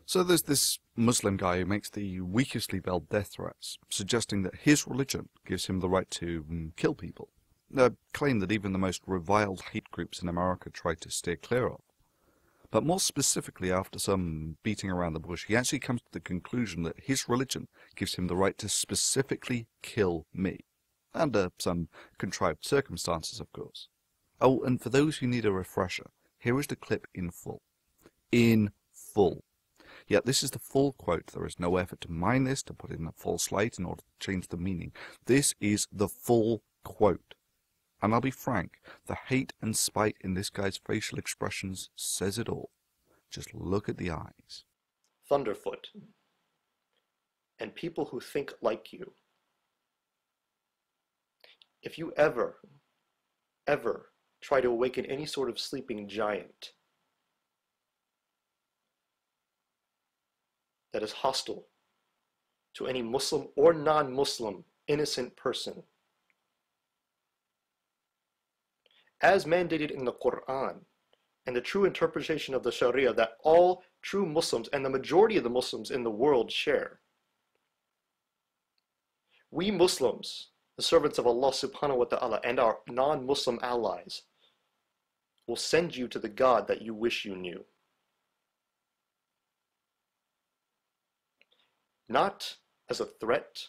So there's this Muslim guy who makes the weakestly veiled death threats, suggesting that his religion gives him the right to kill people, a claim that even the most reviled hate groups in America try to steer clear of. But more specifically, after some beating around the bush, he actually comes to the conclusion that his religion gives him the right to specifically kill me, under some contrived circumstances, of course. Oh, and for those who need a refresher, here is the clip in full. In full. Yet this is the full quote. There is no effort to mine this, to put in a false light in order to change the meaning. This is the full quote. And I'll be frank, the hate and spite in this guy's facial expressions says it all. Just look at the eyes. Thunderfoot, and people who think like you. If you ever try to awaken any sort of sleeping giant that is hostile to any Muslim or non-Muslim innocent person, as mandated in the Quran and the true interpretation of the Sharia that all true Muslims and the majority of the Muslims in the world share. We Muslims, the servants of Allah subhanahu wa ta'ala, and our non-Muslim allies will send you to the God that you wish you knew. Not as a threat,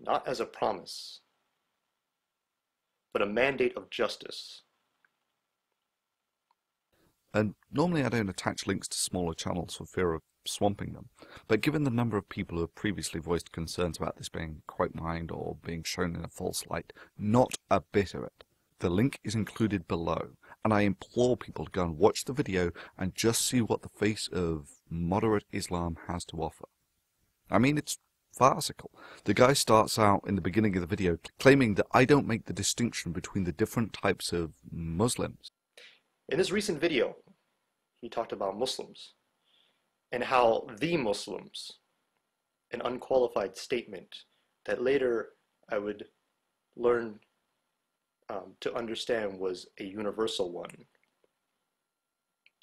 not as a promise, but a mandate of justice. And normally I don't attach links to smaller channels for fear of swamping them, but given the number of people who have previously voiced concerns about this being quote mined or being shown in a false light, not a bit of it. The link is included below, and I implore people to go and watch the video and just see what the face of moderate Islam has to offer. I mean, it's farcical. The guy starts out in the beginning of the video claiming that I don't make the distinction between the different types of Muslims. In this recent video, he talked about Muslims and how the Muslims, an unqualified statement that later I would learn to understand was a universal one,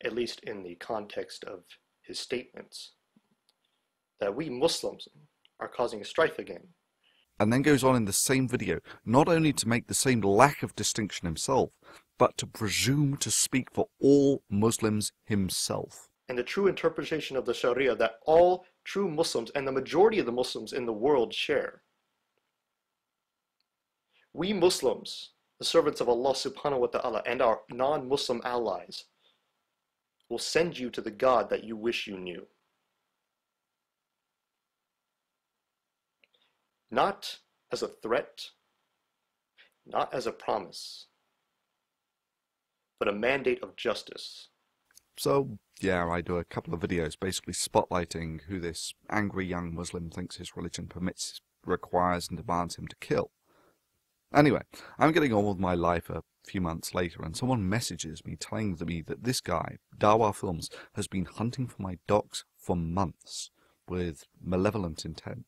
at least in the context of his statements, that we Muslims are causing strife again. And then goes on in the same video, not only to make the same lack of distinction himself, but to presume to speak for all Muslims himself. And the true interpretation of the Sharia that all true Muslims and the majority of the Muslims in the world share. We Muslims, the servants of Allah subhanahu wa ta'ala, and our non-Muslim allies will send you to the God that you wish you knew. Not as a threat, not as a promise, but a mandate of justice. So, yeah, I do a couple of videos basically spotlighting who this angry young Muslim thinks his religion permits, requires and demands him to kill. Anyway, I'm getting on with my life a few months later, and someone messages me telling me that this guy, Dawahfilms, has been hunting for my docs for months with malevolent intent.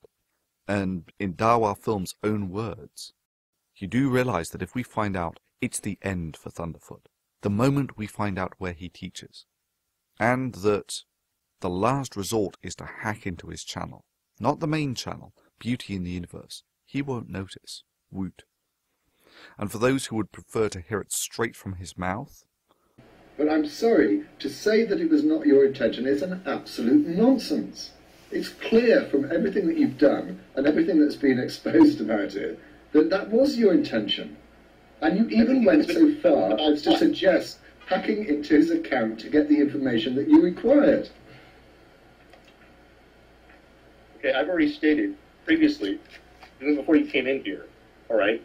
And in Dawahfilms' own words, you do realize that if we find out, it's the end for Thunderfoot. The moment we find out where he teaches. And that the last resort is to hack into his channel. Not the main channel, Beauty in the Universe. He won't notice. Woot. And for those who would prefer to hear it straight from his mouth... But I'm sorry, to say that it was not your intention is an absolute nonsense. It's clear from everything that you've done and everything that's been exposed about it that that was your intention. And you even went so far as to suggest hacking into his account to get the information that you required. Okay, I've already stated previously, even before you came in here, all right,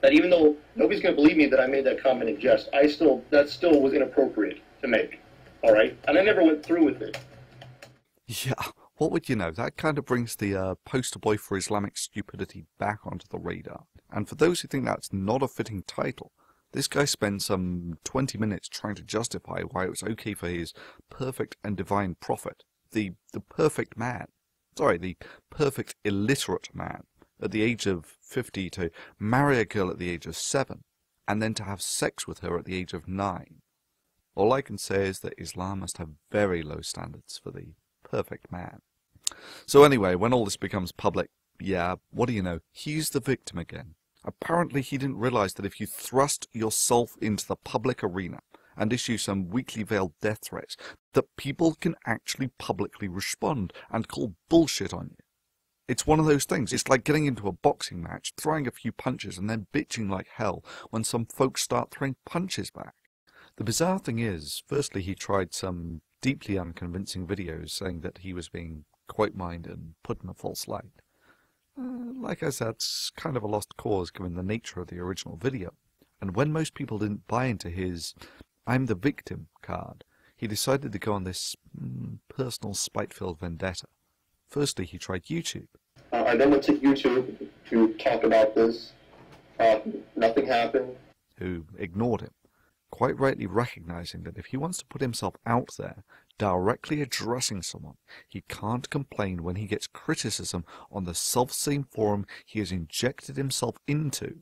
that even though nobody's going to believe me that I made that comment in jest, that still was inappropriate to make, all right? And I never went through with it. Yeah, what would you know? That kind of brings the poster boy for Islamic stupidity back onto the radar. And for those who think that's not a fitting title, this guy spends some 20 minutes trying to justify why it was okay for his perfect and divine prophet, the perfect man, sorry, the perfect illiterate man, at the age of 50 to marry a girl at the age of 7, and then to have sex with her at the age of 9. All I can say is that Islam must have very low standards for the perfect man. So anyway, when all this becomes public, yeah, what do you know, he's the victim again. Apparently he didn't realize that if you thrust yourself into the public arena and issue some weakly veiled death threats, that people can actually publicly respond and call bullshit on you. It's one of those things. It's like getting into a boxing match, throwing a few punches, and then bitching like hell when some folks start throwing punches back. The bizarre thing is, firstly he tried some deeply unconvincing videos saying that he was being quote-mined and put in a false light. Like I said, it's kind of a lost cause given the nature of the original video. And when most people didn't buy into his "I'm the victim" card, he decided to go on this personal spite-filled vendetta. Firstly, he tried YouTube. I then went to YouTube to talk about this. Nothing happened. Who ignored him, quite rightly recognizing that if he wants to put himself out there, directly addressing someone, he can't complain when he gets criticism on the self-same forum he has injected himself into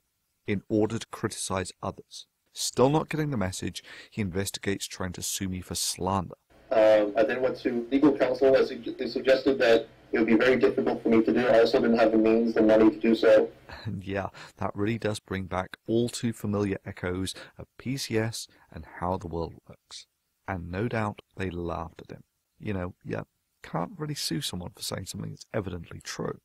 in order to criticize others. Still not getting the message, he investigates trying to sue me for slander. I then went to legal counsel. They suggested that it would be very difficult for me to do. I also didn't have the means, the money to do so. And yeah, that really does bring back all too familiar echoes of PCS and how the world works. And no doubt they laughed at him. You know, yeah, can't really sue someone for saying something that's evidently true.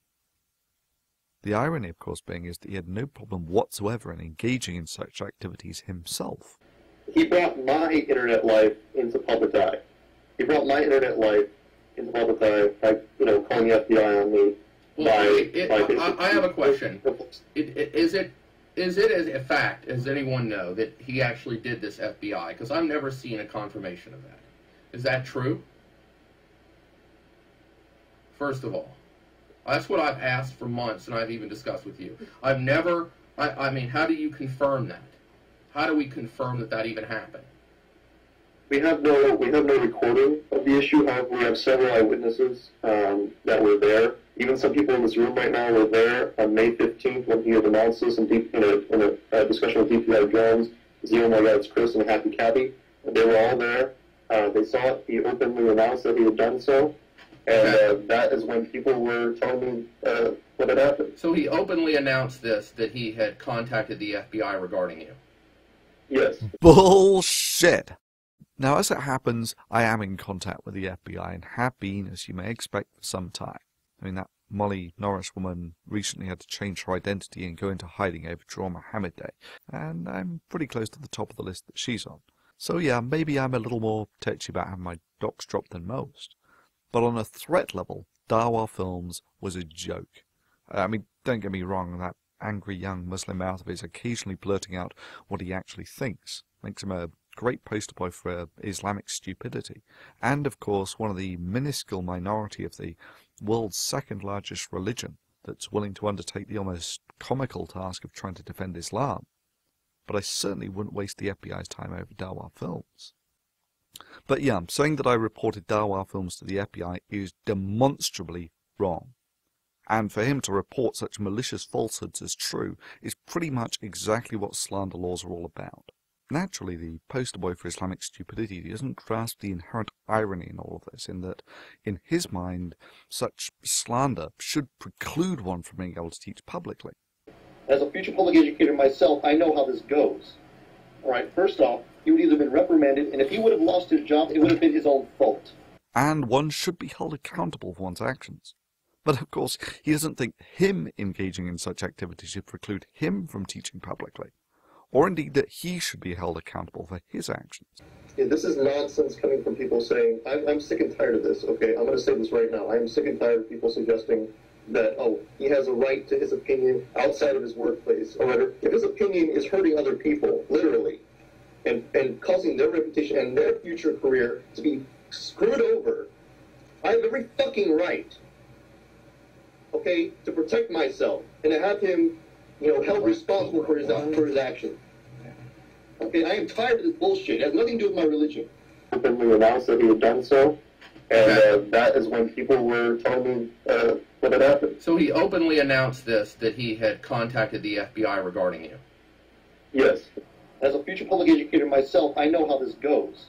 The irony, of course, being is that he had no problem whatsoever in engaging in such activities himself. He brought my internet life into public eye. He brought my internet life into public eye by, calling the FBI on me. Well, I have a question. Is it as a fact, does anyone know that he actually did this FBI? Because I've never seen a confirmation of that. Is that true? First of all, that's what I've asked for months, and I've even discussed with you. I've never, I mean, how do you confirm that? How do we confirm that that even happened? We have no recording of the issue. However, we have several eyewitnesses that were there. Even some people in this room right now were there on May 15th when he had announced this in a discussion with DPI Jones, Zero My God, it's Chris, and Happy Cabby. They were all there. They saw it. He openly announced that he had done so. And that is when people were telling me what had happened. So he openly announced this, that he had contacted the FBI regarding you? Yes. Bullshit! Now, as it happens, I am in contact with the FBI and have been, as you may expect, for some time. I mean, that Molly Norris woman recently had to change her identity and go into hiding over Jawar Mohammed Day, and I'm pretty close to the top of the list that she's on. So yeah, maybe I'm a little more touchy about having my docs dropped than most. But on a threat level, Dawahfilms was a joke. I mean, don't get me wrong, that angry young Muslim mouth of his occasionally blurting out what he actually thinks makes him a great poster boy for Islamic stupidity, and of course one of the minuscule minority of the world's second largest religion that's willing to undertake the almost comical task of trying to defend Islam. But I certainly wouldn't waste the FBI's time over Dawahfilms. But yeah, saying that I reported Dawahfilms to the FBI is demonstrably wrong. And for him to report such malicious falsehoods as true is pretty much exactly what slander laws are all about. Naturally, the poster boy for Islamic stupidity doesn't grasp the inherent irony in all of this, in that, in his mind, such slander should preclude one from being able to teach publicly. As a future public educator myself, I know how this goes. All right, first off, he would either have been reprimanded, and if he would have lost his job, it would have been his own fault. And one should be held accountable for one's actions. But of course, he doesn't think him engaging in such activities should preclude him from teaching publicly, or indeed that he should be held accountable for his actions. Yeah, this is nonsense coming from people saying, I'm sick and tired of this, okay? I'm going to say this right now. I am sick and tired of people suggesting that, oh, he has a right to his opinion outside of his workplace. Or whatever. If his opinion is hurting other people, literally, and causing their reputation and their future career to be screwed over, I have every fucking right, okay, to protect myself and to have him, held responsible for his actions. Okay, I am tired of this bullshit. It has nothing to do with my religion. Openly announced that he had done so, and that is when people were telling me what had happened. So he openly announced this, that he had contacted the FBI regarding you? Yes. As a future public educator myself, I know how this goes.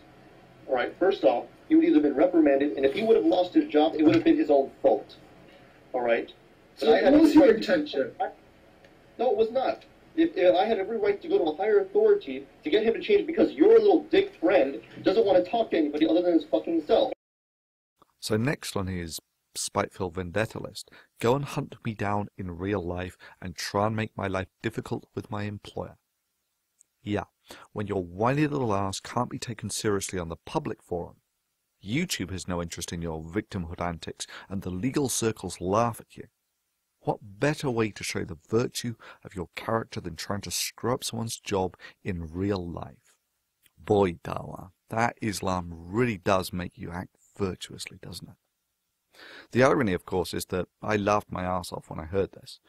All right, first off, he would either been reprimanded, and if he would have lost his job, it would have been his own fault. All right? So I had what was every your right intention? No, it was not. If I had every right to go to a higher authority to get him to change because your little dick friend doesn't want to talk to anybody other than his fucking self. So next on his spiteful vendetta list, go and hunt me down in real life and try and make my life difficult with my employer. Yeah, when your whiny little ass can't be taken seriously on the public forum, YouTube has no interest in your victimhood antics, and the legal circles laugh at you. What better way to show the virtue of your character than trying to screw up someone's job in real life? Boy, Dawa, that Islam really does make you act virtuously, doesn't it? The irony, of course, is that I laughed my ass off when I heard this.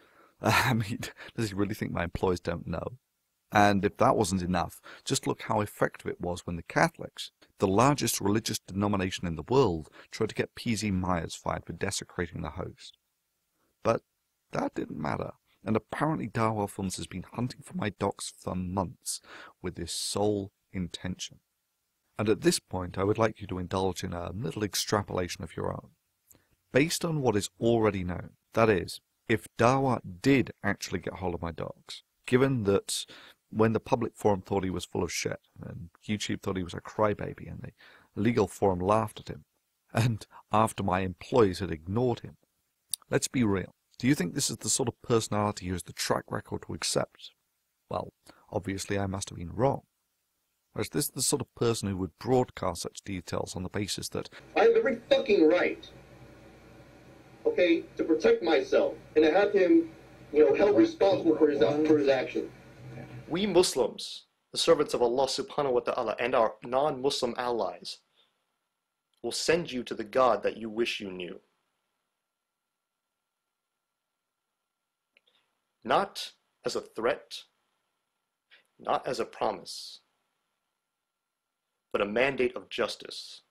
I mean, does he really think my employees don't know? And if that wasn't enough, just look how effective it was when the Catholics, the largest religious denomination in the world, tried to get P.Z. Myers fired for desecrating the host. But that didn't matter, and apparently Dawahfilms has been hunting for my docs for months with this sole intention. And at this point I would like you to indulge in a little extrapolation of your own. Based on what is already known, that is, if Dawa did actually get hold of my docs, given that when the public forum thought he was full of shit, and YouTube thought he was a crybaby, and the legal forum laughed at him, and after my employees had ignored him, let's be real. Do you think this is the sort of personality who has the track record to accept? Well, obviously I must have been wrong. Or is this the sort of person who would broadcast such details on the basis that I have every fucking right, okay, to protect myself and to have him, held responsible for his actions. We Muslims, the servants of Allah subhanahu wa ta'ala, and our non-Muslim allies, will send you to the God that you wish you knew. Not as a threat, not as a promise, but a mandate of justice.